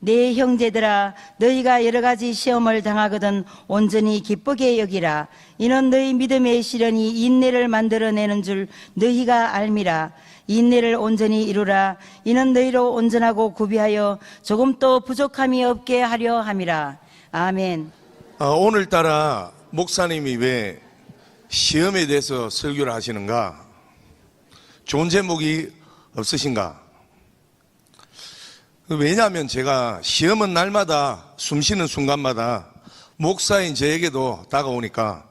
내 형제들아, 너희가 여러 가지 시험을 당하거든 온전히 기쁘게 여기라. 이는 너희 믿음의 시련이 인내를 만들어내는 줄 너희가 알미라. 인내를 온전히 이루라. 이는 너희로 온전하고 구비하여 조금도 부족함이 없게 하려 함이라. 아멘. 오늘따라 목사님이 왜 시험에 대해서 설교를 하시는가? 좋은 제목이 없으신가? 왜냐하면 제가 시험은 날마다 숨쉬는 순간마다 목사인 저에게도 다가오니까,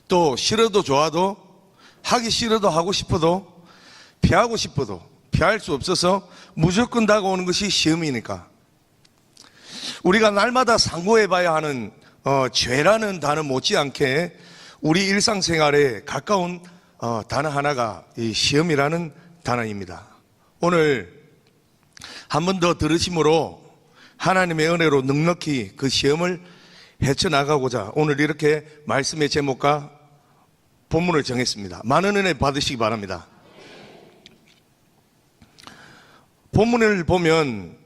또 싫어도 좋아도, 하기 싫어도 하고 싶어도, 피하고 싶어도 피할 수 없어서 무조건 다가오는 것이 시험이니까, 우리가 날마다 상고해 봐야 하는 죄라는 단어 못지않게 우리 일상생활에 가까운 단어 하나가 이 시험이라는 단어입니다. 오늘 한 번 더 들으심으로 하나님의 은혜로 넉넉히 그 시험을 헤쳐나가고자 오늘 이렇게 말씀의 제목과 본문을 정했습니다. 많은 은혜 받으시기 바랍니다. 본문을 보면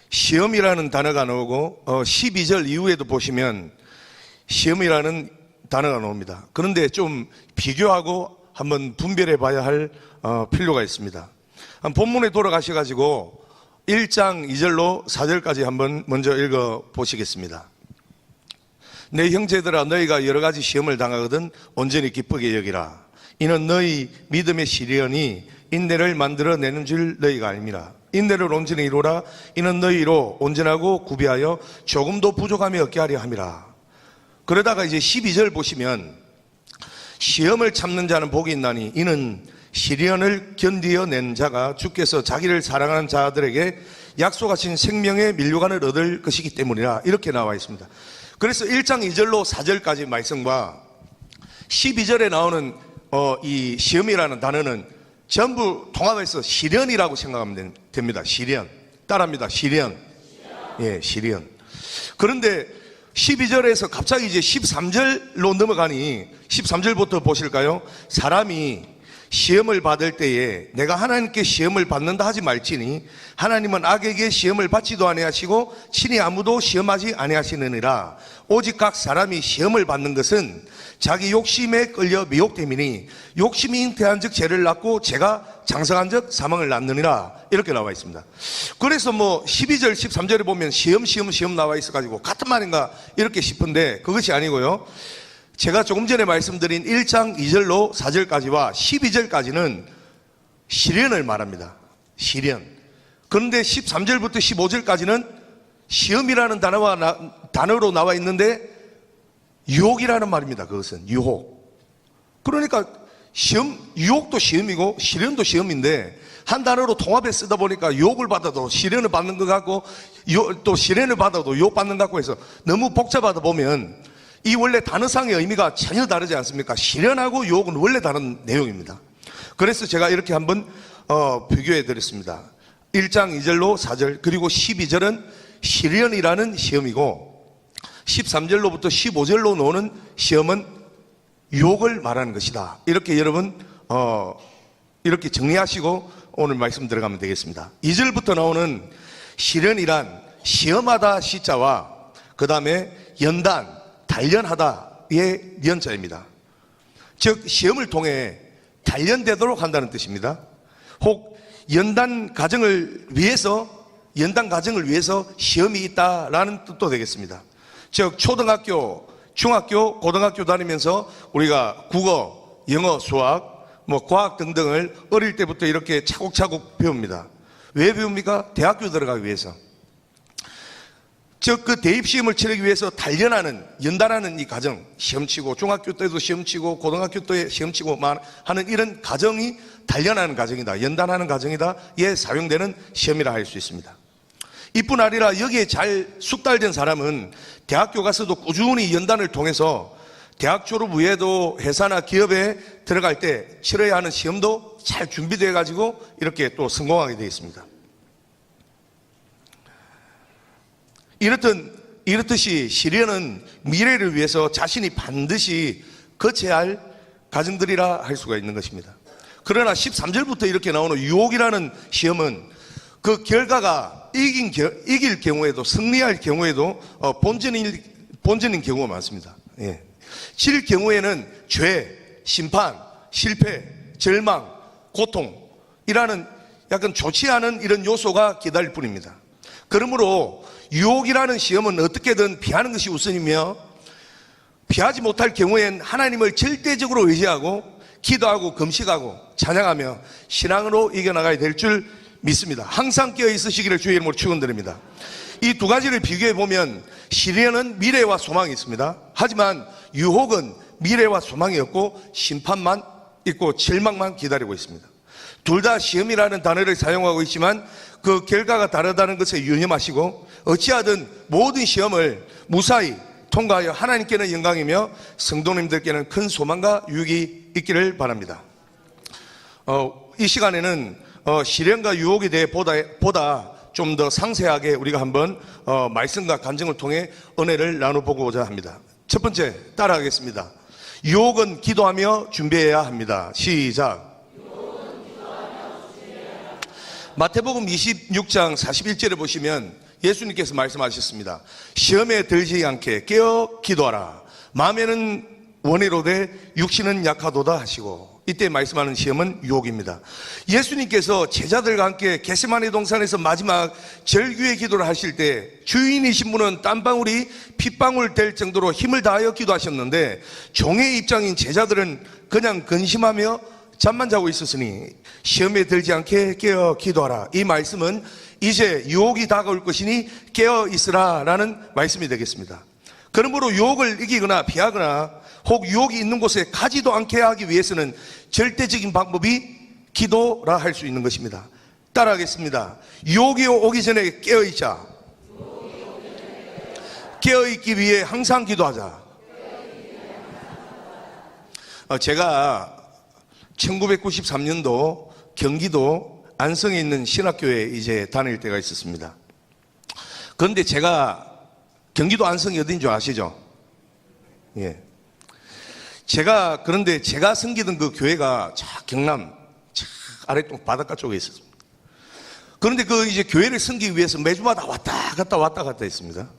시험이라는 단어가 나오고 12절 이후에도 보시면 시험이라는 단어가 나옵니다. 그런데 좀 비교하고 한번 분별해 봐야 할 필요가 있습니다. 본문에 돌아가셔가지고 1장 2절로 4절까지 한번 먼저 읽어 보시겠습니다. 내 형제들아, 너희가 여러 가지 시험을 당하거든 온전히 기쁘게 여기라. 이는 너희 믿음의 시련이 인내를 만들어내는 줄 너희가 알미라. 인내를 온전히 이루라. 이는 너희로 온전하고 구비하여 조금도 부족함이 없게 하려 함이라. 그러다가 이제 12절 보시면 시험을 참는 자는 복이 있나니 이는 시련을 견디어낸 자가 주께서 자기를 사랑하는 자들에게 약속하신 생명의 밀류관을 얻을 것이기 때문이라. 이렇게 나와 있습니다. 그래서 1장 2절로 4절까지 말씀과 12절에 나오는 이 시험이라는 단어는 전부 통합해서 시련이라고 생각하면 됩니다. 시련. 따라합니다. 시련. 예, 시련. 그런데 12절에서 갑자기 이제 13절로 넘어가니 13절부터 보실까요? 사람이 시험을 받을 때에 내가 하나님께 시험을 받는다 하지 말지니 하나님은 악에게 시험을 받지도 아니하시고 친히 아무도 시험하지 아니하시느니라. 오직 각 사람이 시험을 받는 것은 자기 욕심에 끌려 미혹됨이니 욕심이 잉태한 즉 죄를 낳고 죄가 장성한 즉 사망을 낳느니라. 이렇게 나와 있습니다. 그래서 12절 13절에 보면 시험 나와 있어가지고 같은 말인가 이렇게 싶은데 그것이 아니고요, 제가 조금 전에 말씀드린 1장 2절로 4절까지와 12절까지는 시련을 말합니다. 시련. 그런데 13절부터 15절까지는 시험이라는 단어로 나와 있는데 유혹이라는 말입니다. 그것은 유혹. 그러니까 유혹도 시험이고 시련도 시험인데 한 단어로 통합해 쓰다 보니까 유혹을 받아도 시련을 받는 것 같고 또 시련을 받아도 유혹받는 것 같고 해서 너무 복잡하다 보면 이 원래 단어상의 의미가 전혀 다르지 않습니까? 시련하고 유혹은 원래 다른 내용입니다. 그래서 제가 이렇게 한번 비교해 드렸습니다. 1장 2절로 4절 그리고 12절은 시련이라는 시험이고 13절로부터 15절로 나오는 시험은 유혹을 말하는 것이다. 이렇게 여러분 이렇게 정리하시고 오늘 말씀 들어가면 되겠습니다. 2절부터 나오는 시련이란 시험하다 시자와 그 다음에 연단 단련하다의 연자입니다. 즉 시험을 통해 단련되도록 한다는 뜻입니다. 혹 연단 과정을 위해서 시험이 있다라는 뜻도 되겠습니다. 즉 초등학교, 중학교, 고등학교 다니면서 우리가 국어, 영어, 수학, 과학 등등을 어릴 때부터 이렇게 차곡차곡 배웁니다. 왜 배웁니까? 대학교 들어가기 위해서. 즉 그 대입시험을 치르기 위해서 연단하는 이 과정, 시험치고 중학교 때도 시험치고 고등학교 때 시험치고 하는 이런 과정이 단련하는 과정이다, 연단하는 과정이다에 사용되는 시험이라 할 수 있습니다. 이뿐 아니라 여기에 잘 숙달된 사람은 대학교 가서도 꾸준히 연단을 통해서 대학 졸업 후에도 회사나 기업에 들어갈 때 치러야 하는 시험도 잘 준비되어 가지고 이렇게 또 성공하게 되어 있습니다. 이렇듯이 시련은 미래를 위해서 자신이 반드시 거쳐야 할 과정들이라 할 수가 있는 것입니다. 그러나 13절부터 이렇게 나오는 유혹이라는 시험은 그 결과가 이길 경우에도, 승리할 경우에도 본전인 경우가 많습니다. 예. 질 경우에는 죄, 심판, 실패, 절망, 고통이라는 약간 좋지 않은 이런 요소가 기다릴 뿐입니다. 그러므로 유혹이라는 시험은 어떻게든 피하는 것이 우선이며, 피하지 못할 경우엔 하나님을 절대적으로 의지하고 기도하고 금식하고 찬양하며 신앙으로 이겨나가야 될 줄 믿습니다. 항상 깨어 있으시기를 주의 이름으로 축원드립니다. 이 두 가지를 비교해 보면 시련은 미래와 소망이 있습니다. 하지만 유혹은 미래와 소망이 없고 심판만 있고 절망만 기다리고 있습니다. 둘 다 시험이라는 단어를 사용하고 있지만 그 결과가 다르다는 것에 유념하시고, 어찌하든 모든 시험을 무사히 통과하여 하나님께는 영광이며 성도님들께는 큰 소망과 유익이 있기를 바랍니다. 이 시간에는 시련과 유혹에 대해 보다 좀 더 상세하게 우리가 한번 말씀과 감정을 통해 은혜를 나눠보고자 합니다. 첫 번째, 따라하겠습니다. 유혹은 기도하며 준비해야 합니다. 시작. 마태복음 26장 41절에 보시면 예수님께서 말씀하셨습니다. 시험에 들지 않게 깨어 기도하라. 마음에는 원이로되 육신은 약하도다 하시고, 이때 말씀하는 시험은 유혹입니다. 예수님께서 제자들과 함께 겟세마네 동산에서 마지막 절규의 기도를 하실 때 주인이신 분은 땀방울이 핏방울 될 정도로 힘을 다하여 기도하셨는데, 종의 입장인 제자들은 그냥 근심하며 잠만 자고 있었으니 시험에 들지 않게 깨어 기도하라. 이 말씀은 이제 유혹이 다가올 것이니 깨어 있으라 라는 말씀이 되겠습니다. 그러므로 유혹을 이기거나 피하거나 혹 유혹이 있는 곳에 가지도 않게 하기 위해서는 절대적인 방법이 기도라 할 수 있는 것입니다. 따라하겠습니다. 유혹이 오기 전에 깨어있자. 깨어있기 위해 항상 기도하자. 제가 1993년도 경기도 안성에 있는 신학교에 이제 다닐 때가 있었습니다. 그런데 제가 경기도 안성이 어딘 줄 아시죠? 예. 그런데 제가 섬기던 그 교회가 경남 아래쪽 바닷가 쪽에 있었습니다. 그런데 이제 교회를 섬기기 위해서 매주마다 왔다 갔다 했습니다.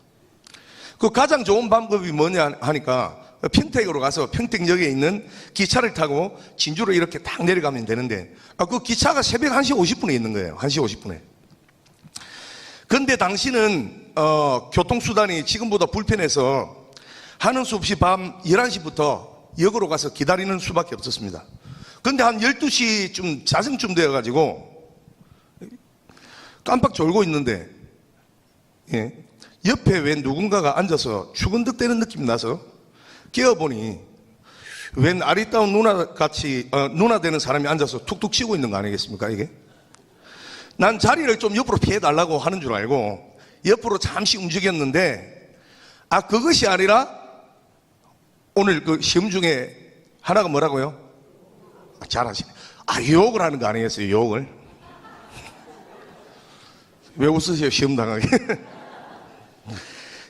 그 가장 좋은 방법이 뭐냐 하니까 평택으로 가서 평택역에 있는 기차를 타고 진주로 이렇게 딱 내려가면 되는데, 그 기차가 새벽 1시 50분에 있는 거예요. 1시 50분에. 그런데 당시는 교통수단이 지금보다 불편해서 하는 수 없이 밤 11시부터 역으로 가서 기다리는 수밖에 없었습니다. 그런데 한 12시쯤 자정쯤 되어가지고 깜빡 졸고 있는데, 예, 옆에 왜 누군가가 앉아서 추근득대는 느낌이 나서 깨어보니 웬 아리따운 누나 되는 사람이 앉아서 툭툭 치고 있는 거 아니겠습니까, 이게? 난 자리를 좀 옆으로 피해달라고 하는 줄 알고 옆으로 잠시 움직였는데, 그것이 아니라 오늘 그 시험 중에 하나가 뭐라고요? 잘하시네. 유혹을 하는 거 아니겠어요, 유혹을? 왜 웃으세요, 시험 당하게?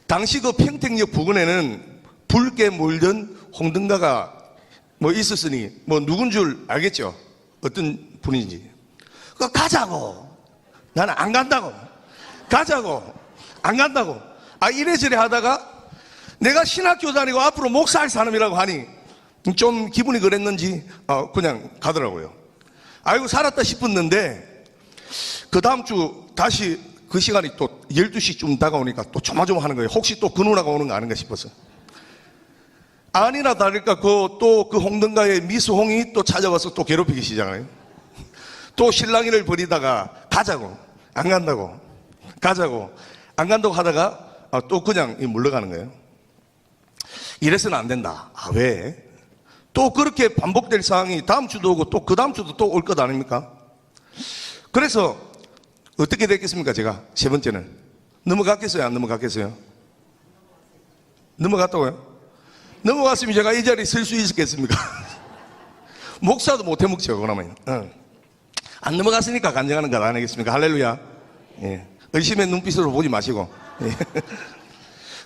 당시 그 평택역 부근에는 붉게 물든 홍등가가 있었으니 누군 줄 알겠죠? 어떤 분인지. 가자고. 나는 안 간다고. 가자고. 안 간다고. 이래저래 하다가 내가 신학교 다니고 앞으로 목사할 사람이라고 하니 좀 기분이 그랬는지 그냥 가더라고요. 아이고 살았다 싶었는데, 그 다음 주 다시 그 시간이 또 12시쯤 다가오니까 또 조마조마하는 거예요. 혹시 또 그 누나가 오는 거 아닌가 싶어서. 아니나 다를까 그 홍등가의 미수홍이 또 찾아와서 또 괴롭히기 시작해요. 또 실랑이를 벌이다가 가자고. 안 간다고. 가자고. 안 간다고 하다가 또 그냥 물러가는 거예요. 이래서는 안 된다. 왜? 또 그렇게 반복될 상황이 다음 주도 오고 또 그 다음 주도 또 올 것 아닙니까? 그래서 어떻게 됐겠습니까? 제가 세 번째는 넘어갔겠어요? 안 넘어갔겠어요? 넘어갔다고요? 넘어갔으면 제가 이 자리에 설 수 있었겠습니까? 목사도 못 해먹죠, 그러면. 안 넘어갔으니까 간증하는 것 아니겠습니까? 할렐루야. 예. 의심의 눈빛으로 보지 마시고. 예.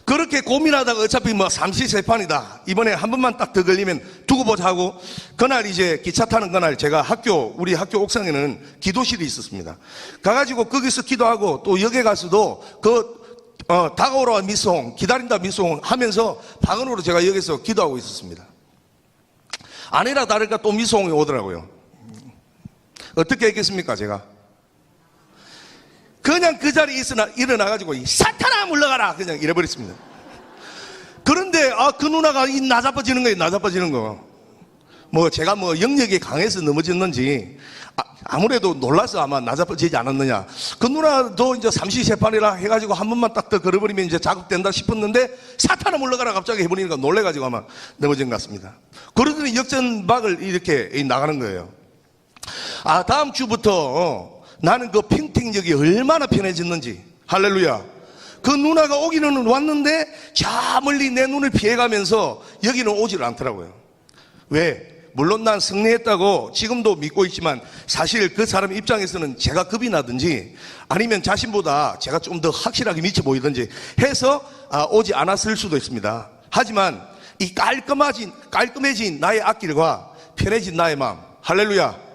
그렇게 고민하다가 어차피 뭐 삼시세판이다, 이번에 한 번만 딱 더 걸리면 두고 보자 하고, 그날 이제 기차 타는 그날 제가 우리 학교 옥상에는 기도실이 있었습니다. 가가지고 거기서 기도하고 또 역에 가서도 다가오라 미송, 기다린다 미송 하면서 방언으로 제가 여기서 기도하고 있었습니다. 아니라 다를까 또 미송이 오더라고요. 어떻게 했겠습니까, 제가? 그냥 그 자리에 일어나가지고, 사탄아 물러가라! 그냥 이래버렸습니다. 그런데, 그 누나가 나자빠지는 거예요, 나자빠지는 거. 제가 영역이 강해서 넘어졌는지, 아무래도 놀라서 아마 나자빠지지 않았느냐. 그 누나도 이제 삼시세판이라 해가지고 한 번만 딱 더 걸어버리면 이제 작업된다 싶었는데, 사탄아 물러가라 갑자기 해버리니까 놀래가지고 아마 넘어진 것 같습니다. 그러더니 역전박을 이렇게 나가는 거예요. 다음 주부터, 나는 그 평택역이 얼마나 편해졌는지, 할렐루야. 그 누나가 오기는 왔는데 저 멀리 내 눈을 피해가면서 여기는 오질 않더라고요. 왜? 물론 난 승리했다고 지금도 믿고 있지만, 사실 그 사람 입장에서는 제가 겁이 나든지 아니면 자신보다 제가 좀 더 확실하게 미쳐 보이든지 해서 오지 않았을 수도 있습니다. 하지만 이 깔끔해진 나의 앞길과 편해진 나의 마음, 할렐루야.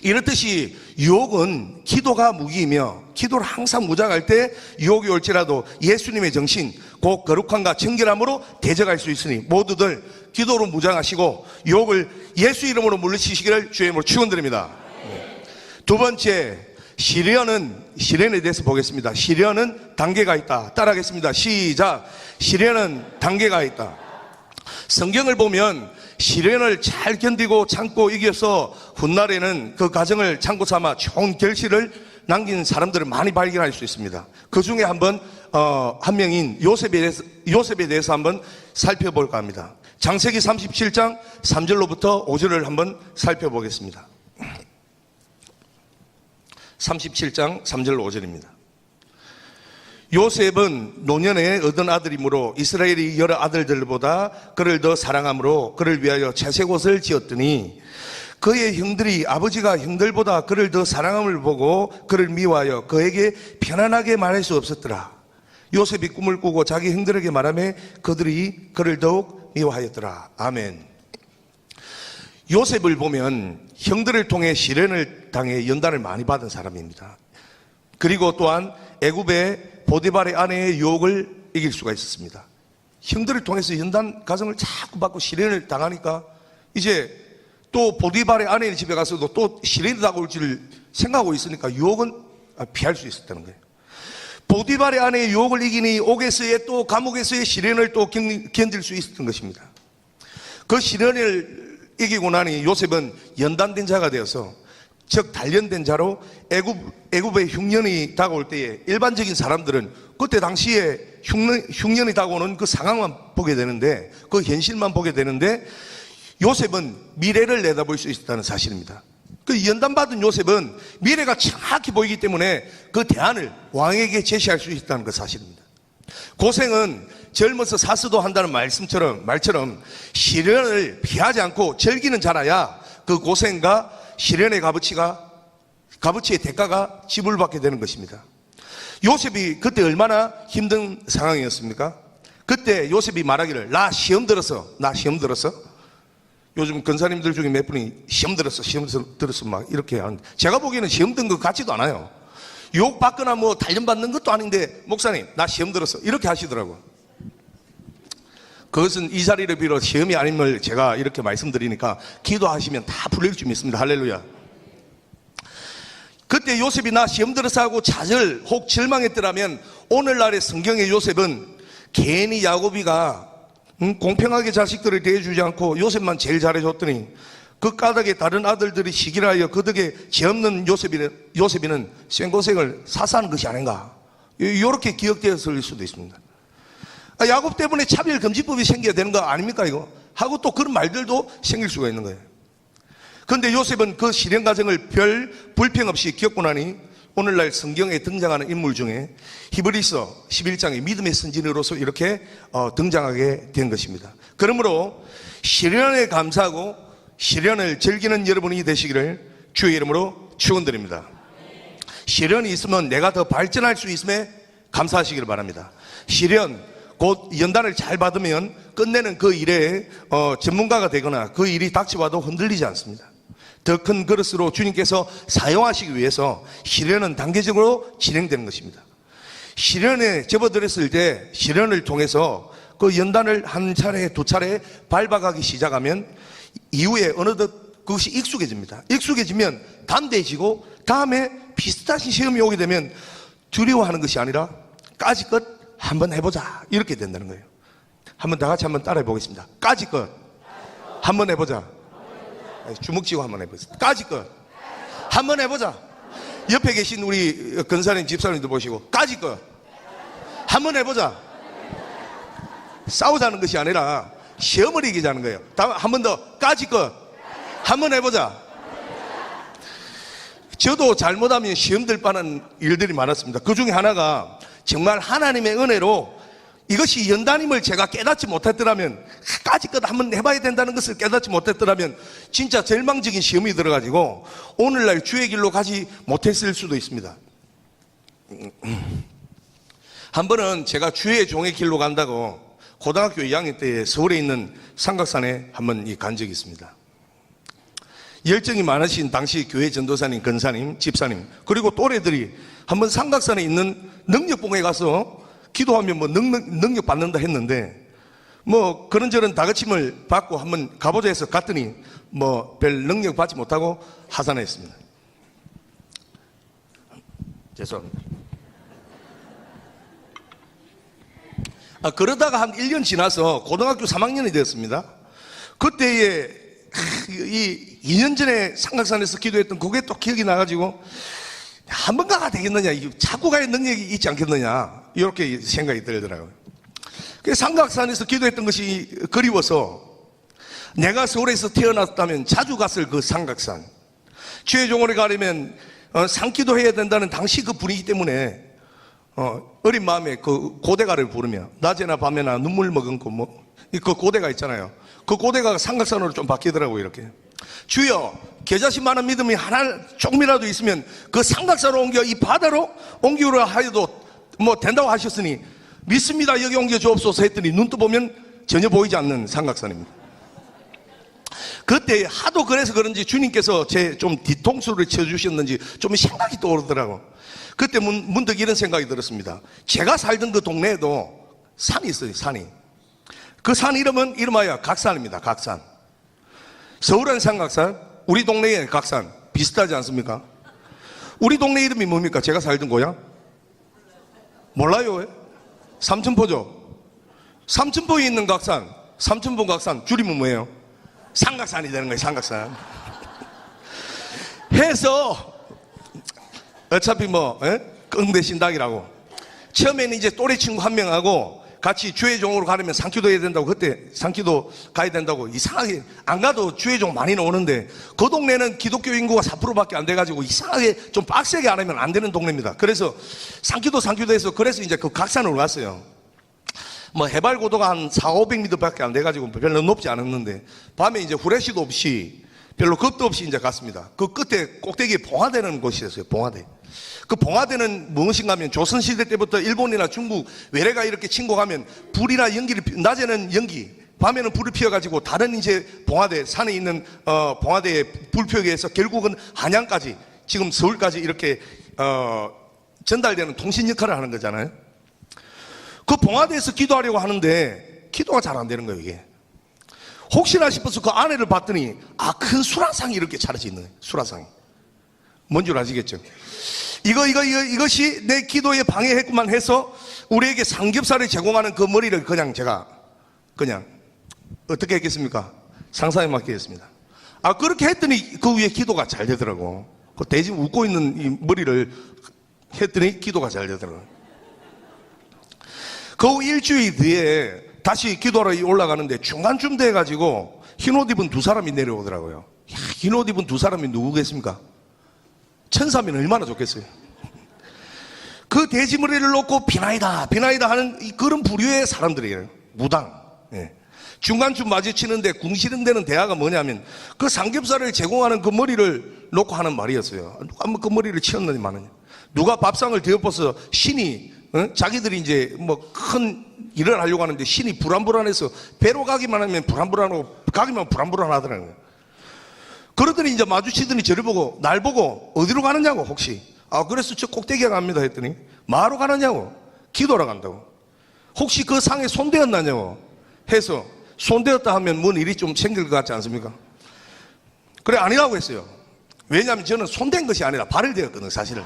이렇듯이 유혹은 기도가 무기이며, 기도를 항상 무장할 때 유혹이 올지라도 예수님의 정신, 곧 거룩함과 정결함으로 대적할 수 있으니 모두들 기도로 무장하시고 유혹을 예수 이름으로 물리치시기를 주의 이름으로 축원드립니다. 두 번째, 시련에 대해서 보겠습니다. 시련은 단계가 있다. 따라하겠습니다. 시작. 시련은 단계가 있다. 성경을 보면 시련을 잘 견디고 참고 이겨서 훗날에는 그 과정을 참고 삼아 좋은 결실을 남긴 사람들을 많이 발견할 수 있습니다. 그 중에 한 명인 요셉에 대해서 한번 살펴볼까 합니다. 창세기 37장 3절로부터 5절을 한번 살펴보겠습니다. 37장 3절 5절입니다. 요셉은 노년에 얻은 아들이므로 이스라엘이 여러 아들들보다 그를 더 사랑함으로 그를 위하여 채색 옷을 지었더니, 그의 형들이 아버지가 형들보다 그를 더 사랑함을 보고 그를 미워하여 그에게 편안하게 말할 수 없었더라. 요셉이 꿈을 꾸고 자기 형들에게 말하며 그들이 그를 더욱 미워하였더라. 아멘. 요셉을 보면 형들을 통해 시련을 당해 연단을 많이 받은 사람입니다. 그리고 또한 애굽의 보디발의 아내의 유혹을 이길 수가 있었습니다. 형들을 통해서 연단 가정을 자꾸 받고 시련을 당하니까 이제 또 보디발의 아내의 집에 가서도 또 시련이 다가올 줄 생각하고 있으니까 유혹은 피할 수 있었다는 거예요. 보디발의 아내의 유혹을 이기니 옥에서의 또 감옥에서의 시련을 또 견딜 수 있었던 것입니다. 그 시련을 이기고 나니 요셉은 연단된 자가 되어서, 즉 단련된 자로 애굽의 흉년이 다가올 때에 일반적인 사람들은 그때 당시에 흉년이 다가오는 그 상황만 보게 되는데, 그 현실만 보게 되는데, 요셉은 미래를 내다볼 수 있었다는 사실입니다. 그 연단받은 요셉은 미래가 정확히 보이기 때문에 그 대안을 왕에게 제시할 수 있다는 그 사실입니다. 고생은 젊어서 사스도 한다는 말처럼 시련을 피하지 않고 즐기는 자라야 그 고생과 시련의 값어치의 대가가 지불받게 되는 것입니다. 요셉이 그때 얼마나 힘든 상황이었습니까? 그때 요셉이 말하기를, 나 시험 들었어. 요즘 권사님들 중에 몇 분이 시험 들었어 막 이렇게 하는데, 제가 보기에는 시험 든 것 같지도 않아요. 욕 받거나 단련받는 것도 아닌데, 목사님 나 시험 들었어 이렇게 하시더라고요. 그것은 이 자리를 빌어 시험이 아님을 제가 이렇게 말씀드리니까 기도하시면 다 풀릴 줄 믿습니다. 할렐루야. 그때 요셉이 나 시험 들어서 하고 좌절 혹 절망했더라면, 오늘날의 성경의 요셉은 괜히 야곱이가 공평하게 자식들을 대해주지 않고 요셉만 제일 잘해줬더니 그 까닭에 다른 아들들이 시기를 하여 그 덕에 죄 없는 요셉이는 생고생을 사사하는 것이 아닌가, 이렇게 기억되었을 수도 있습니다. 야곱 때문에 차별금지법이 생겨야 되는 거 아닙니까 이거? 하고 또 그런 말들도 생길 수가 있는 거예요. 그런데 요셉은 그 시련 과정을 별 불평 없이 겪고 나니 오늘날 성경에 등장하는 인물 중에 히브리서 11장의 믿음의 선진으로서 이렇게 등장하게 된 것입니다. 그러므로 시련에 감사하고 시련을 즐기는 여러분이 되시기를 주의 이름으로 축원드립니다. 시련이 있으면 내가 더 발전할 수 있음에 감사하시기를 바랍니다. 실현, 곧 연단을 잘 받으면 끝내는 그 일에 전문가가 되거나 그 일이 닥쳐와도 흔들리지 않습니다. 더 큰 그릇으로 주님께서 사용하시기 위해서 실현은 단계적으로 진행되는 것입니다. 실현에 접어들었을 때 실현을 통해서 그 연단을 한 차례, 두 차례 밟아가기 시작하면 이후에 어느덧 그것이 익숙해집니다. 익숙해지면 담대해지고 다음에 비슷하신 시험이 오게 되면 두려워하는 것이 아니라 까짓것 한번 해보자 이렇게 된다는 거예요. 한번 다 같이 한번 따라해 보겠습니다. 까짓것 한번 해보자. 주먹 쥐고 한번 해보겠습니다. 까짓것 한번 해보자. 옆에 계신 우리 근사님 집사님도 보시고 까짓것 한번 해보자. 싸우자는 것이 아니라 시험을 이기자는 거예요. 한 번 더 까짓것 한번 해보자. 저도 잘못하면 시험 들 뻔한 일들이 많았습니다. 그 중에 하나가 정말 하나님의 은혜로 이것이 연단임을 제가 깨닫지 못했더라면, 까짓것 한번 해봐야 된다는 것을 깨닫지 못했더라면 진짜 절망적인 시험이 들어가지고 오늘날 주의 길로 가지 못했을 수도 있습니다. 한 번은 제가 주의 종의 길로 간다고 고등학교 2학년 때 서울에 있는 삼각산에 한번 간 적이 있습니다. 열정이 많으신 당시 교회 전도사님, 근사님, 집사님, 그리고 또래들이 한번 삼각산에 있는 능력봉에 가서 기도하면 뭐 능력 받는다 했는데 뭐 그런저런 다그침을 받고 한번 가보자 해서 갔더니 뭐 별 능력 받지 못하고 하산했습니다. 죄송합니다. 그러다가 한 1년 지나서 고등학교 3학년이 되었습니다. 그때에 이 2년 전에 삼각산에서 기도했던 그게 또 기억이 나가지고 한 번 가야 되겠느냐, 자꾸 가야 능력이 있지 않겠느냐 이렇게 생각이 들더라고요. 그래서 삼각산에서 기도했던 것이 그리워서 내가 서울에서 태어났다면 자주 갔을 그 삼각산, 주의 종원에 가려면 산기도 해야 된다는 당시 그 분위기 때문에 어린 마음에 그 고대가를 부르며 낮에나 밤에나 눈물 머금고 그 고대가 있잖아요. 그 고대가 삼각산으로 좀 바뀌더라고요. 이렇게 주여 계자신만한 믿음이 하나 조금이라도 있으면 그 삼각산으로 옮겨 이 바다로 옮기려 하여도 뭐 된다고 하셨으니 믿습니다. 여기 옮겨 주옵소서 했더니 눈 떠보면 전혀 보이지 않는 삼각산입니다. 그때 하도 그래서 그런지 주님께서 제 좀 뒤통수를 쳐주셨는지 좀 생각이 떠오르더라고. 그때 문득 이런 생각이 들었습니다. 제가 살던 그 동네에도 산이 있어요. 산이. 그 산 이름은 이름하여 각산입니다. 각산. 서울은 삼각산, 우리 동네의 각산 비슷하지 않습니까? 우리 동네 이름이 뭡니까? 제가 살던 고향? 몰라요? 삼천포죠. 삼천포에 있는 각산, 삼천포 각산 줄이면 뭐예요? 삼각산이 되는 거예요. 삼각산. 해서 어차피 뭐 끙대신당이라고 처음에는 이제 또래 친구 한 명하고 같이 주의종으로 가려면 산기도 해야 된다고, 그때 산기도 가야 된다고 이상하게 안 가도 주의종 많이 오는데 그 동네는 기독교 인구가 4%밖에 안 돼가지고 이상하게 좀 빡세게 안 하면 안 되는 동네입니다. 그래서 산기도 해서 그래서 이제 그 각산으로 갔어요. 뭐 해발 고도가 한 400~500m 밖에 안 돼가지고 별로 높지 않았는데 밤에 이제 후레쉬도 없이 별로 겁도 없이 이제 갔습니다. 그 끝에 꼭대기에 봉화대라는 곳이었어요. 봉화대. 그 봉화대는 무엇인가 하면 조선시대 때부터 일본이나 중국 외래가 이렇게 친구 가면 불이나 연기를, 낮에는 연기, 밤에는 불을 피워가지고 다른 이제 봉화대, 산에 있는 봉화대에 불 피우기 위해서 결국은 한양까지, 지금 서울까지 이렇게 전달되는 통신 역할을 하는 거잖아요. 그 봉화대에서 기도하려고 하는데 기도가 잘 안 되는 거예요. 이게 혹시나 싶어서 그 안에를 봤더니 큰 수라상이 이렇게 차려져 있는 거예요. 수라상이 뭔 줄 아시겠죠? 이것이 내 기도에 방해했구만 해서 우리에게 삼겹살을 제공하는 그 머리를 제가 어떻게 했겠습니까? 상상에 맡기겠습니다. 그렇게 했더니 그 위에 기도가 잘 되더라고. 그 돼지 웃고 있는 이 머리를 했더니 기도가 잘 되더라고요. 그 일주일 뒤에 다시 기도하러 올라가는데 중간쯤 돼가지고 흰옷 입은 두 사람이 내려오더라고요. 흰옷 입은 두 사람이 누구겠습니까? 천사면 얼마나 좋겠어요. 그 돼지 머리를 놓고 비나이다 하는 그런 부류의 사람들이에요. 무당. 중간쯤 마주치는데 궁시렁대는 대화가 뭐냐면 그 삼겹살을 제공하는 그 머리를 놓고 하는 말이었어요. 누가 그 머리를 치웠느니 마느냐. 누가 밥상을 뒤엎어서 신이 자기들이 이제 뭐 큰 일을 하려고 하는데 신이 불안불안해서 배로 가기만 하면 불안불안하고 가기만 불안불안하더라는 거예요. 그러더니 이제 마주치더니 저를 보고 날 보고 어디로 가느냐고 혹시. 그래서 저 꼭대기에 갑니다 했더니 뭐하러 가느냐고. 기도하러 간다고. 혹시 그 상에 손대었나냐고 해서 손대었다 하면 뭔 일이 좀 생길 것 같지 않습니까? 그래 아니라고 했어요. 왜냐하면 저는 손댄 것이 아니라 발을 대었거든요 사실은.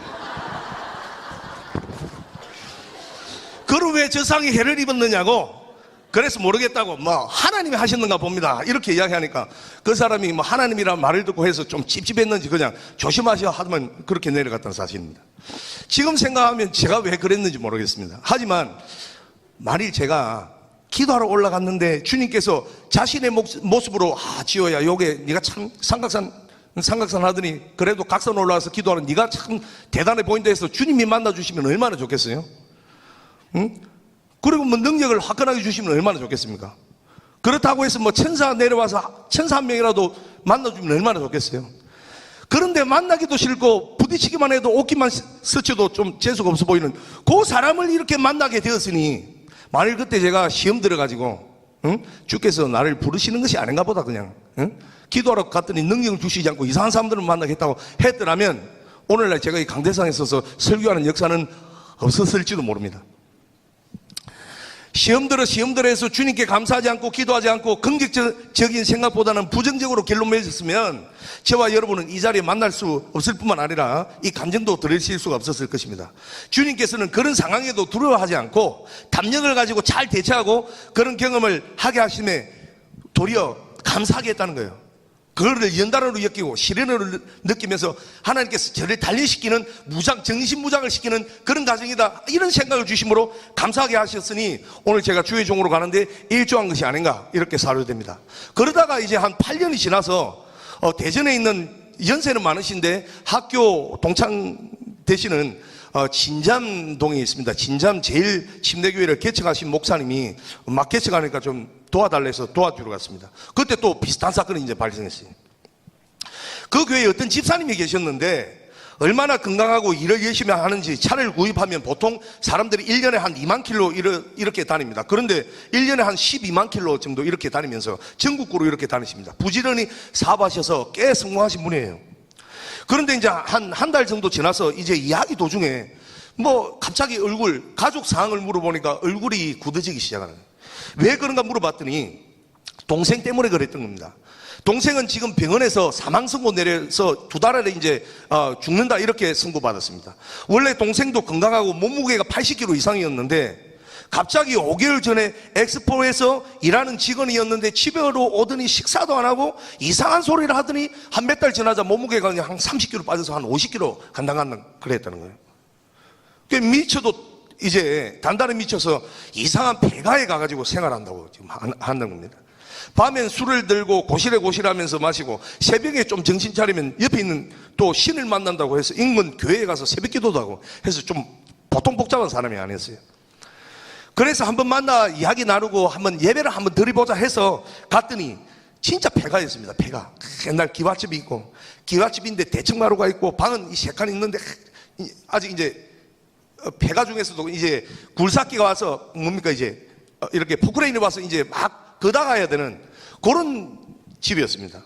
그럼 왜 저 상이 해를 입었느냐고. 그래서 모르겠다고 뭐 하나님이 하셨는가 봅니다 이렇게 이야기하니까 그 사람이 뭐 하나님이라는 말을 듣고 해서 좀 찝찝했는지 그냥 조심하셔 하더만 그렇게 내려갔다는 사실입니다. 지금 생각하면 제가 왜 그랬는지 모르겠습니다. 하지만 만일 제가 기도하러 올라갔는데 주님께서 자신의 모습으로 지호야 요게 네가 참 삼각산 하더니 그래도 각산 올라와서 기도하는 네가 참 대단해 보인다 해서 주님이 만나주시면 얼마나 좋겠어요? 응? 그리고 뭐 능력을 화끈하게 주시면 얼마나 좋겠습니까? 그렇다고 해서 뭐 천사 내려와서 천사 한 명이라도 만나주면 얼마나 좋겠어요? 그런데 만나기도 싫고 부딪히기만 해도 옷기만 스쳐도 좀 재수가 없어 보이는 그 사람을 이렇게 만나게 되었으니 만일 그때 제가 시험 들어가지고 주께서 나를 부르시는 것이 아닌가 보다 그냥 기도하러 갔더니 능력을 주시지 않고 이상한 사람들을 만나겠다고 했더라면 오늘날 제가 이 강대상에 서서 설교하는 역사는 없었을지도 모릅니다. 시험 들어 해서 주님께 감사하지 않고 기도하지 않고 긍정적인 생각보다는 부정적으로 결론 맺었으면 저와 여러분은 이 자리에 만날 수 없을 뿐만 아니라 이 감정도 들으실 수가 없었을 것입니다. 주님께서는 그런 상황에도 두려워하지 않고 담력을 가지고 잘 대처하고 그런 경험을 하게 하심에 도리어 감사하게 했다는 거예요. 그거를 연단으로 엮이고 시련으로 느끼면서 하나님께서 저를 단련시키는 정신무장을 시키는 그런 과정이다 이런 생각을 주심으로 감사하게 하셨으니 오늘 제가 주의 종으로 가는데 일조한 것이 아닌가 이렇게 사료됩니다. 그러다가 이제 한 8년이 지나서 대전에 있는 연세는 많으신데 학교 동창 되시는 진잠동에 있습니다. 진잠 제일 침례교회를 개척하신 목사님이 막 개척하니까 좀 도와달래서 도와주러 갔습니다. 그때 또 비슷한 사건이 이제 발생했어요. 그 교회에 어떤 집사님이 계셨는데 얼마나 건강하고 일을 열심히 하는지 차를 구입하면 보통 사람들이 1년에 한 2만 킬로 이렇게 다닙니다. 그런데 1년에 한 12만 킬로 정도 이렇게 다니면서 전국구로 이렇게 다니십니다. 부지런히 사업하셔서 꽤 성공하신 분이에요. 그런데 이제 한 달 정도 지나서 이제 이야기 도중에 뭐 갑자기 가족 상황을 물어보니까 얼굴이 굳어지기 시작하는 거예요. 왜 그런가 물어봤더니 동생 때문에 그랬던 겁니다. 동생은 지금 병원에서 사망 선고 내려서 2달 안에 이제 죽는다 이렇게 선고받았습니다. 원래 동생도 건강하고 몸무게가 80kg 이상이었는데 갑자기 5개월 전에 엑스포에서 일하는 직원이었는데 집에로 오더니 식사도 안 하고 이상한 소리를 하더니 한 몇 달 지나자 몸무게가 그냥 한 30kg 빠져서 한 50kg 간당간당 그랬다는 거예요. 미쳐도 이제 단단히 미쳐서 이상한 폐가에 가가지고 생활한다고 지금 한다는 겁니다. 밤엔 술을 들고 고시래고시래하면서 마시고 새벽에 좀 정신 차리면 옆에 있는 또 신을 만난다고 해서 인근 교회에 가서 새벽 기도도 하고 해서 좀 보통 복잡한 사람이 아니었어요. 그래서 한번 만나 이야기 나누고 한번 예배를 한번 드려보자 해서 갔더니 진짜 폐가였습니다. 폐가. 옛날 기와집이 있고 기와집인데 대청마루가 있고 방은 3칸 있는데 아직 이제 폐가 중에서도 이제 굴삭기가 와서 뭡니까 이제 이렇게 포크레인이 와서 이제 막 걷어가야 되는 그런 집이었습니다.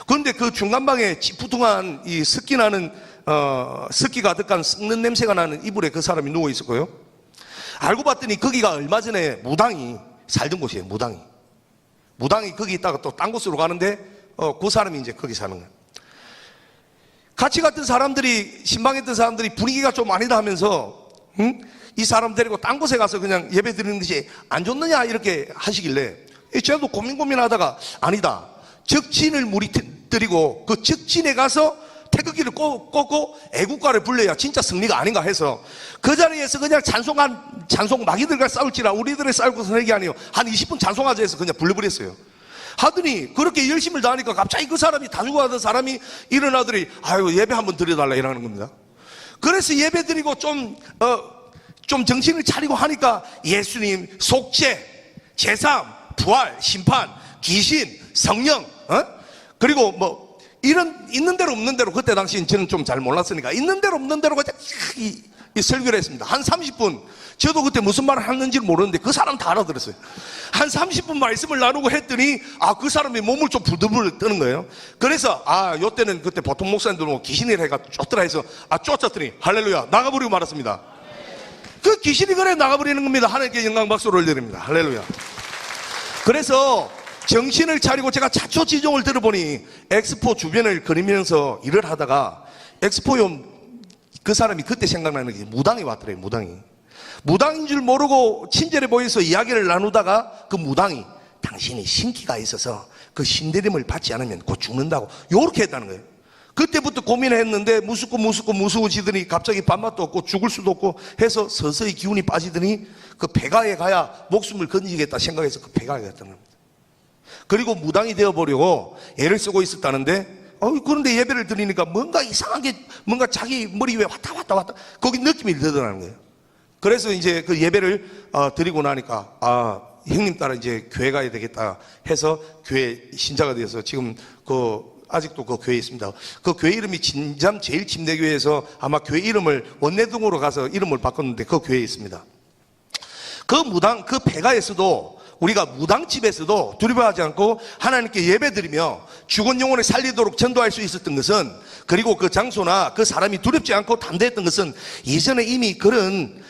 그런데 그 중간방에 찌푸둥한 이 습기 나는 습기 가득한 썩는 냄새가 나는 이불에 그 사람이 누워 있었고요. 알고 봤더니 거기가 얼마 전에 무당이 살던 곳이에요. 무당이 거기 있다가 또 딴 곳으로 가는데 그 사람이 이제 거기 사는 거예요. 같이 갔던 사람들이 신방했던 사람들이 분위기가 좀 아니다 하면서 이 사람 데리고 딴 곳에 가서 그냥 예배 드리는 것이 안 좋느냐 이렇게 하시길래 저도 고민하다가 아니다. 적진을 무리뜨리고 그 적진에 가서 태극기를 꽂고 애국가를 불러야 진짜 승리가 아닌가 해서 그 자리에서 그냥 찬송 마귀들과 싸울지라 우리들의 싸울 것은 핵이 아니요 한 20분 찬송하자 해서 그냥 불러버렸어요. 하더니 그렇게 열심을 다하니까 갑자기 그 사람이 다 죽어가던 사람이 일어나더니 아유 예배 한번 드려달라 이러는 겁니다. 그래서 예배 드리고 좀 정신을 차리고 하니까 예수님, 속죄, 제삼, 부활, 심판, 귀신, 성령, 그리고 뭐 이런 있는 대로 없는 대로 그때 당시엔 저는 좀 잘 몰랐으니까 있는 대로 없는 대로 그냥 이 설교를 했습니다. 한 30분. 저도 그때 무슨 말을 하는지 모르는데 그 사람 다 알아들었어요. 한 30분 말씀을 나누고 했더니 그 사람이 몸을 좀 부들부들 뜨는 거예요. 그래서 요때는 그때 보통 목사님들 뭐 귀신이라 해가 쫓더라 해서 쫓았더니 할렐루야 나가버리고 말았습니다. 그 귀신이 그래 나가버리는 겁니다. 하나님께 영광 박수를 드립니다. 할렐루야. 그래서 정신을 차리고 제가 자초지종을 들어보니 엑스포 주변을 거니면서 일을 하다가 엑스포용 그 사람이 그때 생각나는 게 무당이 왔더래요. 무당인 줄 모르고 친절해 보여서 이야기를 나누다가 그 무당이 당신이 신기가 있어서 그 신대림을 받지 않으면 곧 죽는다고 요렇게 했다는 거예요. 그때부터 고민을 했는데 무수고지더니 갑자기 밥맛도 없고 죽을 수도 없고 해서 서서히 기운이 빠지더니 그 폐가에 가야 목숨을 건지겠다 생각해서 그 폐가에 갔다는 겁니다. 그리고 무당이 되어보려고 애를 쓰고 있었다는데 그런데 예배를 드리니까 뭔가 이상한 게 뭔가 자기 머리 위에 왔다 거기 느낌이 들더라는 거예요. 그래서 이제 그 예배를 드리고 나니까 형님 따라 이제 교회 가야 되겠다 해서 교회 신자가 되어서 지금 아직도 그 교회에 있습니다. 그 교회 이름이 진잠 제일침례교회에서 아마 교회 이름을 원내동으로 가서 이름을 바꿨는데 그 교회에 있습니다. 그 폐가에서도 우리가 무당집에서도 두려워하지 않고 하나님께 예배드리며 죽은 영혼을 살리도록 전도할 수 있었던 것은, 그리고 그 장소나 그 사람이 두렵지 않고 담대했던 것은 이전에 이미 그런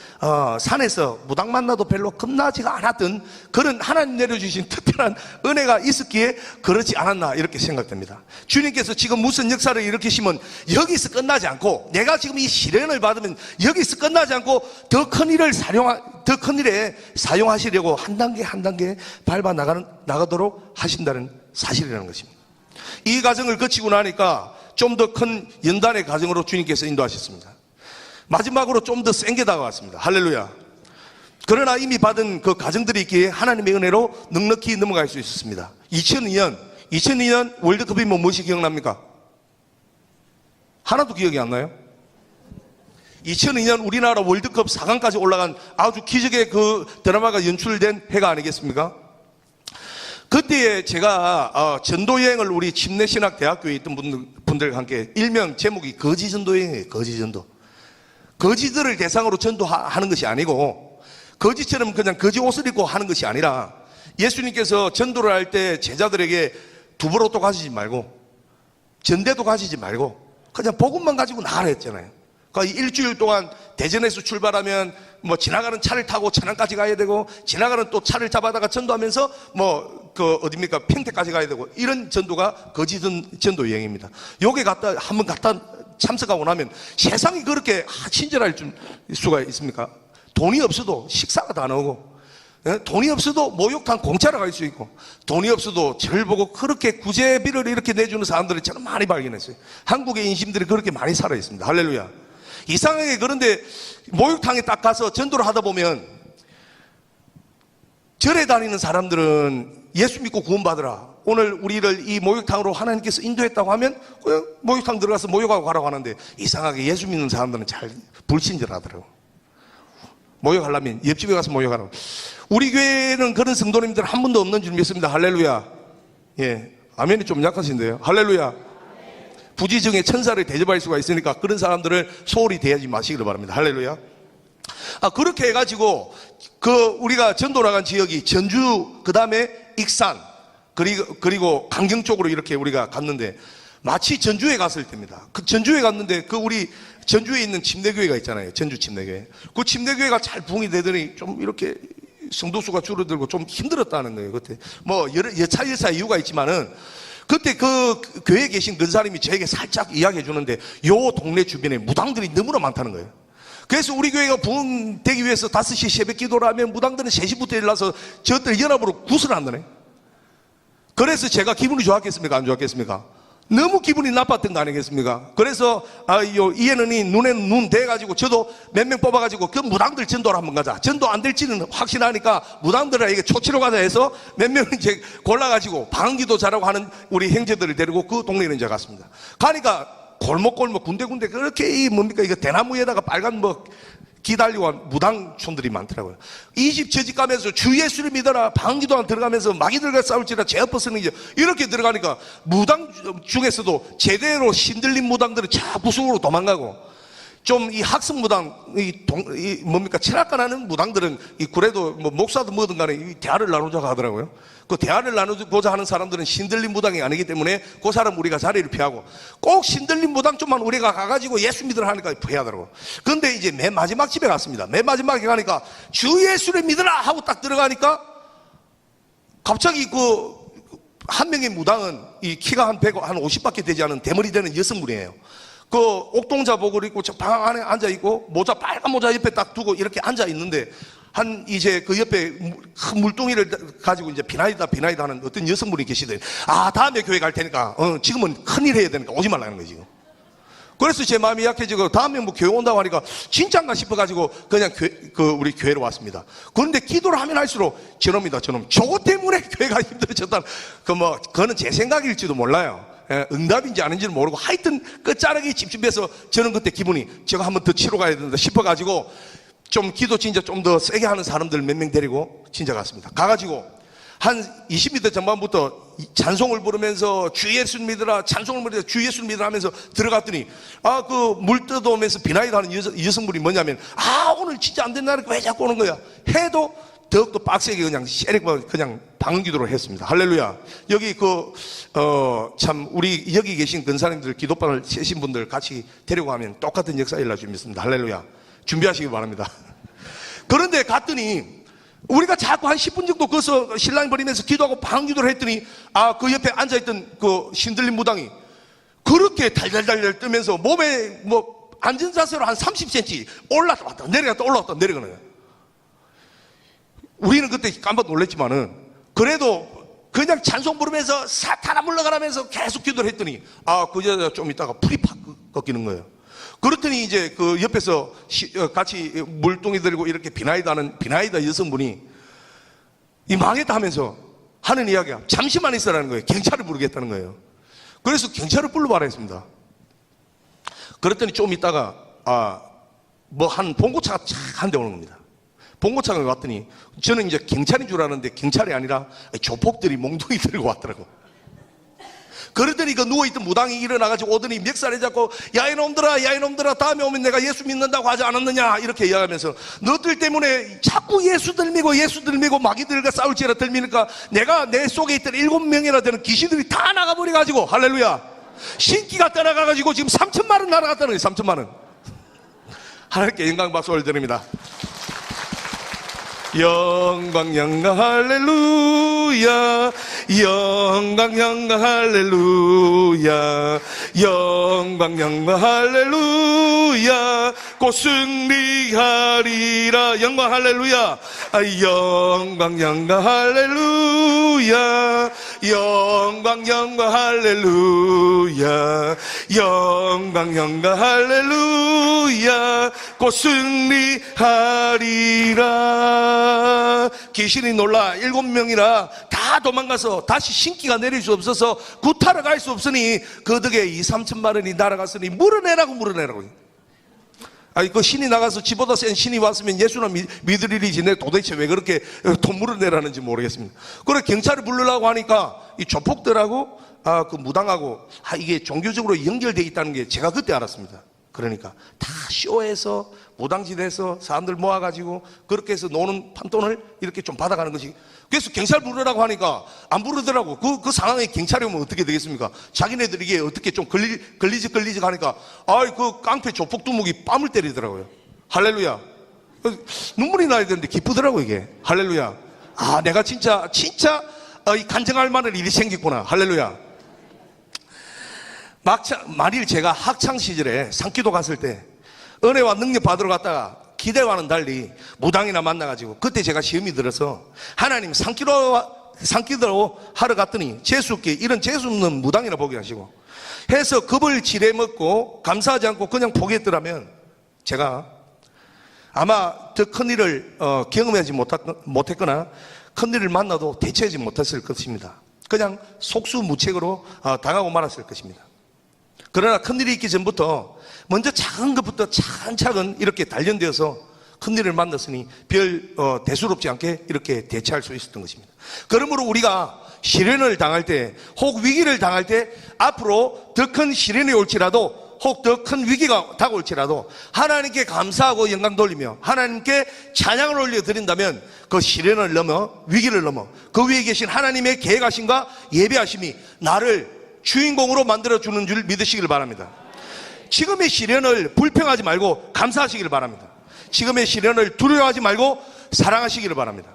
산에서 무당 만나도 별로 겁나지가 않았던 그런 하나님 내려주신 특별한 은혜가 있었기에 그렇지 않았나 이렇게 생각됩니다. 주님께서 지금 무슨 역사를 일으키시면 여기서 끝나지 않고, 내가 지금 이 시련을 받으면 여기서 끝나지 않고 더 큰 일에 사용하시려고 한 단계 밟아 나가도록 하신다는 사실이라는 것입니다. 이 과정을 거치고 나니까 좀 더 큰 연단의 과정으로 주님께서 인도하셨습니다. 마지막으로 좀 더 센 게 다가왔습니다. 할렐루야. 그러나 이미 받은 그 과정들이 있기에 하나님의 은혜로 넉넉히 넘어갈 수 있었습니다. 2002년 월드컵이 무엇이 기억납니까? 하나도 기억이 안 나요? 2002년 우리나라 월드컵 4강까지 올라간 아주 기적의 그 드라마가 연출된 해가 아니겠습니까? 그때에 제가 전도여행을 우리 침례신학대학교에 있던 분들과 함께, 일명 제목이 거지전도여행이에요. 거지전도. 거지들을 대상으로 전도하는 것이 아니고, 거지처럼 그냥 거지 옷을 입고 하는 것이 아니라, 예수님께서 전도를 할 때 제자들에게 두부로도 가지지 말고 전대도 가지지 말고 그냥 복음만 가지고 나가라 했잖아요. 그러니까 일주일 동안 대전에서 출발하면 뭐 지나가는 차를 타고 천안까지 가야 되고, 지나가는 또 차를 잡아다가 전도하면서 어딥니까 평택까지 가야 되고, 이런 전도가 거지 전도 여행입니다. 요게 한번 갔다 참석하고 나면 세상이 그렇게 친절할 수가 있습니까? 돈이 없어도 식사가 다 나오고, 돈이 없어도 목욕탕 공짜로 갈 수 있고, 돈이 없어도 저를 보고 그렇게 구제비를 이렇게 내주는 사람들을 저는 많이 발견했어요. 한국의 인심들이 그렇게 많이 살아 있습니다. 할렐루야. 이상하게 그런데 목욕탕에 딱 가서 전도를 하다 보면 절에 다니는 사람들은 예수 믿고 구원받으라, 오늘 우리를 이 목욕탕으로 하나님께서 인도했다고 하면 그냥 목욕탕 들어가서 목욕하고 가라고 하는데, 이상하게 예수 믿는 사람들은 잘 불친절하더라고. 목욕하려면 옆집에 가서 목욕하라고. 우리 교회는 그런 성도님들 한 분도 없는 줄 믿습니다. 할렐루야. 예, 아멘이 좀 약하신데요. 할렐루야. 부지정의 천사를 대접할 수가 있으니까 그런 사람들을 소홀히 대하지 마시기를 바랍니다. 할렐루야. 그렇게 해가지고 우리가 전도 나간 지역이 전주, 그 다음에 익산, 그리고 강경 쪽으로 이렇게 우리가 갔는데, 마치 전주에 갔을 때입니다. 그 전주에 갔는데 우리 전주에 있는 침례교회가 있잖아요. 전주 침례교회. 그 침례교회가 잘 부흥이 되더니 좀 이렇게 성도수가 줄어들고 좀 힘들었다는 거예요. 그때 여차여차 이유가 있지만은, 그때 그 교회에 계신 근사님이 저에게 살짝 이야기해 주는데, 요 동네 주변에 무당들이 너무나 많다는 거예요. 그래서 우리 교회가 부흥되기 위해서 5시 새벽 기도를 하면 무당들은 3시부터 일어나서 저들 연합으로 구슬을 한다네. 그래서 제가 기분이 좋았겠습니까? 안 좋았겠습니까? 너무 기분이 나빴던 거 아니겠습니까? 그래서 이해는이 눈에는 눈 대가지고 저도 몇 명 뽑아가지고 그 무당들 전도를 한번 가자. 전도 안 될지는 확신하니까 무당들에게 초치로 가자 해서 몇 명 이제 골라가지고 방기도 잘하고 하는 우리 형제들을 데리고 그 동네에 이제 갔습니다. 가니까 골목골목 군데군데 그렇게 이거 대나무에다가 빨간 기달리고 한 무당촌들이 많더라고요. 이 집 저 집 가면서 주 예수를 믿어라, 방기도 안 들어가면서 마귀들과 싸울지라 죄 엎어서는 게 이렇게 들어가니까, 무당 중에서도 제대로 신들린 무당들은 저 구석으로 도망가고, 좀 이 학습무당, 뭡니까, 철학가나는 무당들은 이 그래도 뭐 목사도 뭐든 간에 이 대화를 나누자고 하더라고요. 그 대화를 나누고자 하는 사람들은 신들린 무당이 아니기 때문에 그 사람 우리가 자리를 피하고 꼭 신들린 무당 쪽만 우리가 가가지고 예수 믿으라 하니까 피하더라고요. 그런데 이제 맨 마지막 집에 갔습니다. 맨 마지막에 가니까 주 예수를 믿으라 하고 딱 들어가니까 갑자기 한 명의 무당은 이 키가 한 50밖에 되지 않은 대머리 되는 여성분이에요. 그 옥동자복을 입고 저 방 안에 앉아 있고 빨간 모자 옆에 딱 두고 이렇게 앉아 있는데 이제 그 옆에 큰 물동이를 가지고 이제 비나이다 하는 어떤 여성분이 계시더니 다음에 교회 갈 테니까 지금은 큰일 해야 되니까 오지 말라는 거예요 지금. 그래서 제 마음이 약해지고 다음에 뭐 교회 온다고 하니까 진짠가 싶어가지고 그냥 우리 교회로 왔습니다. 그런데 기도를 하면 할수록 저놈 저거 때문에 교회가 힘들어졌다. 그거는 제 생각일지도 몰라요. 응답인지 아닌지는 모르고 하여튼 끝자락에 집중해서 저는 그때 기분이 제가 한번 더 치러 가야 된다 싶어가지고 좀 기도 진짜 좀 더 세게 하는 사람들 몇 명 데리고 진짜 갔습니다. 가가지고 한 20m 전반부터 찬송을 부르면서 주 예수 믿으라, 찬송을 부르면서 주 예수 믿으라 하면서 들어갔더니 물 뜯어오면서 비나이다 하는 여성분이 뭐냐면 오늘 진짜 안 된다니까 왜 자꾸 오는 거야 해도 더욱더 빡세게 그냥 방언 기도를 했습니다. 할렐루야. 여기 참 우리 여기 계신 근사님들 기도반을 세신 분들 같이 데려가면 똑같은 역사 일어날 줄 믿습니다. 할렐루야. 준비하시기 바랍니다. 그런데 갔더니 우리가 자꾸 한 10분 정도 거기서 신랑이 버리면서 기도하고 방언 기도를 했더니 그 옆에 앉아있던 그 신들린 무당이 그렇게 달달달 뜨면서 몸에 앉은 자세로 한 30cm 올라왔다 내려가는 거예요. 우리는 그때 깜빡 놀랐지만은 그래도 그냥 찬송 부르면서 사탄아 물러가라면서 계속 기도를 했더니 그 여자 좀 있다가 풀이 팍 꺾이는 거예요. 그렇더니 이제 그 옆에서 같이 물동이 들고 이렇게 비나이다 여성분이 망했다 하면서 하는 이야기가 잠시만 있으라는 거예요. 경찰을 부르겠다는 거예요. 그래서 경찰을 불러봐라 했습니다. 그랬더니 좀 있다가 한 봉고차가 한 대 오는 겁니다. 봉고차가 왔더니 저는 이제 경찰인 줄 알았는데 경찰이 아니라 조폭들이 몽둥이 들고 왔더라고. 그러더니 누워있던 무당이 일어나가지고 오더니 멱살에 잡고 야 이놈들아 다음에 오면 내가 예수 믿는다고 하지 않았느냐 이렇게 이야기하면서 너들 때문에 자꾸 예수 들미고 마귀들과 싸울지라 들미니까 내가 내 속에 있던 7명이나 되는 귀신들이 다 나가버려가지고 할렐루야 신기가 떠나가가지고 지금 3천만 원 날아갔다는 거예요. 3천만 원. 하나님께 영광 박수 올려드립니다. 영광 할렐루야 영광 할렐루야 영광 할렐루야 곧 승리하리라 영광 할렐루야 영광 할렐루야 영광 할렐루야 영광 할렐루야 곧 승리하리라. 귀신이 놀라 7명이나 다 도망가서 다시 신기가 내릴 수 없어서 구타러 갈 수 없으니 그 덕에 2-3천만 원이 날아갔으니 물어내라고 그 신이 나가서 지보다 센 신이 왔으면 예수는 믿으리지 내 도대체 왜 그렇게 돈 물어내라는지 모르겠습니다. 그래 경찰을 부르려고 하니까 이 조폭들하고 그 무당하고 이게 종교적으로 연결되어 있다는 게 제가 그때 알았습니다. 그러니까 다 쇼에서 무당짓에서 사람들 모아가지고 그렇게 해서 노는 판돈을 이렇게 좀 받아가는 것이. 그래서 경찰 부르라고 하니까 안 부르더라고. 그 상황에 경찰이 오면 어떻게 되겠습니까? 자기네들이 이게 어떻게 좀 걸리지 하니까 그 깡패 조폭 두목이 뺨을 때리더라고요. 할렐루야. 눈물이 나야 되는데 기쁘더라고 이게. 할렐루야. 내가 진짜 이 간증할 만한 일이 생겼구나. 할렐루야. 만일 제가 학창시절에 상기도 갔을 때 은혜와 능력 받으러 갔다가 기대와는 달리 무당이나 만나가지고 그때 제가 시험이 들어서 하나님 상기도 하러 갔더니 재수없게 이런 재수없는 무당이나 보게 하시고 해서 겁을 지레 먹고 감사하지 않고 그냥 포기했더라면 제가 아마 더 큰 일을 경험하지 못했거나 큰 일을 만나도 대처하지 못했을 것입니다. 그냥 속수무책으로 당하고 말았을 것입니다. 그러나 큰일이 있기 전부터 먼저 작은 것부터 차근차근 이렇게 단련되어서 큰일을 만났으니 별 대수롭지 않게 이렇게 대처할 수 있었던 것입니다. 그러므로 우리가 시련을 당할 때 혹 위기를 당할 때 앞으로 더 큰 시련이 올지라도 혹 더 큰 위기가 다가올지라도 하나님께 감사하고 영광 돌리며 하나님께 찬양을 올려 드린다면 그 시련을 넘어 위기를 넘어 그 위에 계신 하나님의 계획하심과 예배하심이 나를 주인공으로 만들어주는 줄 믿으시길 바랍니다. 지금의 시련을 불평하지 말고 감사하시기를 바랍니다. 지금의 시련을 두려워하지 말고 사랑하시기를 바랍니다.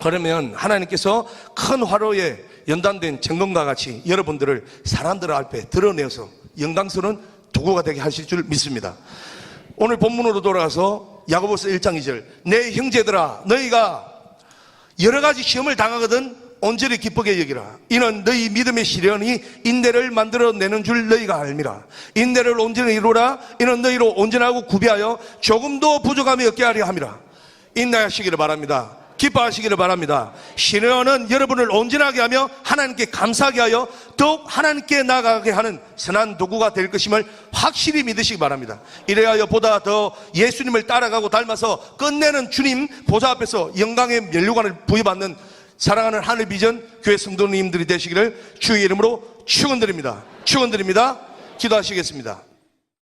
그러면 하나님께서 큰 화로에 연단된 정금과 같이 여러분들을 사람들 앞에 드러내어서 영광스러운 도구가 되게 하실 줄 믿습니다. 오늘 본문으로 돌아가서 야고보서 1장 2절, 내 형제들아 너희가 여러 가지 시험을 당하거든 온전히 기쁘게 여기라. 이는 너희 믿음의 시련이 인내를 만들어내는 줄 너희가 알미라. 인내를 온전히 이루라. 이는 너희로 온전하고 구비하여 조금도 부족함이 없게 하려 함이라. 인내하시기를 바랍니다. 기뻐하시기를 바랍니다. 시련은 여러분을 온전하게 하며 하나님께 감사하게 하여 더욱 하나님께 나아가게 하는 선한 도구가 될 것임을 확실히 믿으시기 바랍니다. 이래야 보다 더 예수님을 따라가고 닮아서 끝내는 주님 보좌 앞에서 영광의 면류관을 부여받는 사랑하는 하늘비전 교회 성도님들이 되시기를 주의 이름으로 축원드립니다. 축원드립니다. 기도하시겠습니다.